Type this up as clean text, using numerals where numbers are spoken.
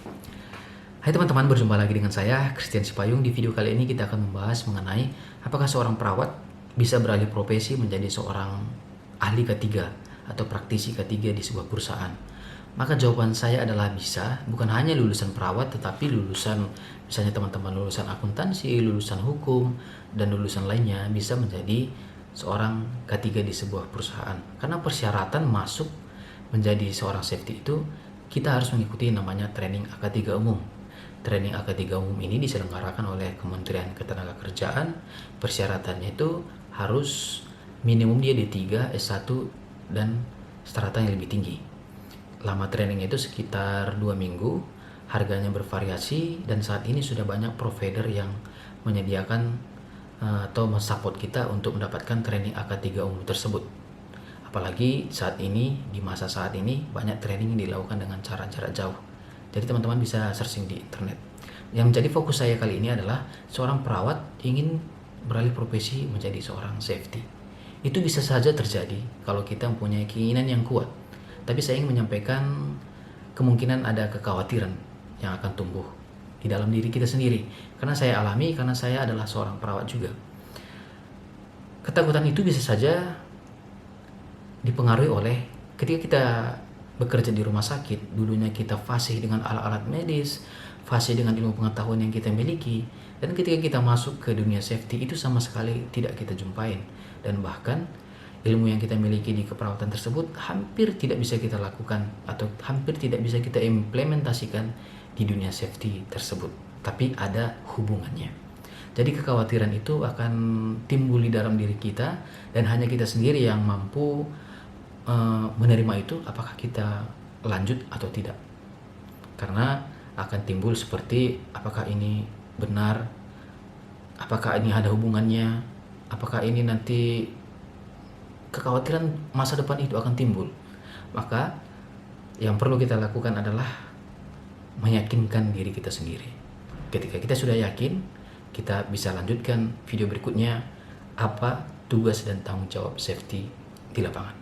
Hai teman-teman, berjumpa lagi dengan saya, Christian Sipayung. Di video kali ini kita akan membahas mengenai apakah seorang perawat bisa beralih profesi menjadi seorang ahli K3 atau praktisi K3 di sebuah perusahaan. Maka jawaban saya adalah bisa, bukan hanya lulusan perawat, tetapi lulusan, misalnya teman-teman lulusan akuntansi, lulusan hukum, dan lulusan lainnya bisa menjadi seorang K3 di sebuah perusahaan. Karena persyaratan masuk menjadi seorang safety itu, kita harus mengikuti namanya training AK3 umum. Training AK3 umum ini diselenggarakan oleh Kementerian Ketenagakerjaan. Persyaratannya itu harus minimum dia D3, S1, dan strata yang lebih tinggi. Lama training itu sekitar 2 minggu, harganya bervariasi, dan saat ini sudah banyak provider yang menyediakan atau mensupport kita untuk mendapatkan training AK3 umum tersebut. Apalagi saat ini, di masa saat ini, banyak training yang dilakukan dengan cara jarak jauh. Jadi teman-teman bisa searching di internet. Yang menjadi fokus saya kali ini adalah seorang perawat ingin beralih profesi menjadi seorang safety. Itu bisa saja terjadi kalau kita mempunyai keinginan yang kuat. Tapi saya ingin menyampaikan kemungkinan ada kekhawatiran yang akan tumbuh di dalam diri kita sendiri. Karena saya alami, karena saya adalah seorang perawat juga. Ketakutan itu bisa saja dipengaruhi oleh ketika kita bekerja di rumah sakit, dulunya kita fasih dengan alat-alat medis, fasih dengan ilmu pengetahuan yang kita miliki, dan ketika kita masuk ke dunia safety itu sama sekali tidak kita jumpain, dan bahkan ilmu yang kita miliki di keperawatan tersebut hampir tidak bisa kita lakukan atau hampir tidak bisa kita implementasikan di dunia safety tersebut, tapi ada hubungannya. Jadi kekhawatiran itu akan timbul di dalam diri kita, dan hanya kita sendiri yang mampu menerima itu, apakah kita lanjut atau tidak. Karena akan timbul seperti apakah ini benar, apakah ini ada hubungannya, apakah ini nanti kekhawatiran masa depan itu akan timbul. Maka yang perlu kita lakukan adalah meyakinkan diri kita sendiri. Ketika kita sudah yakin, kita bisa lanjutkan video berikutnya, apa tugas dan tanggung jawab safety di lapangan.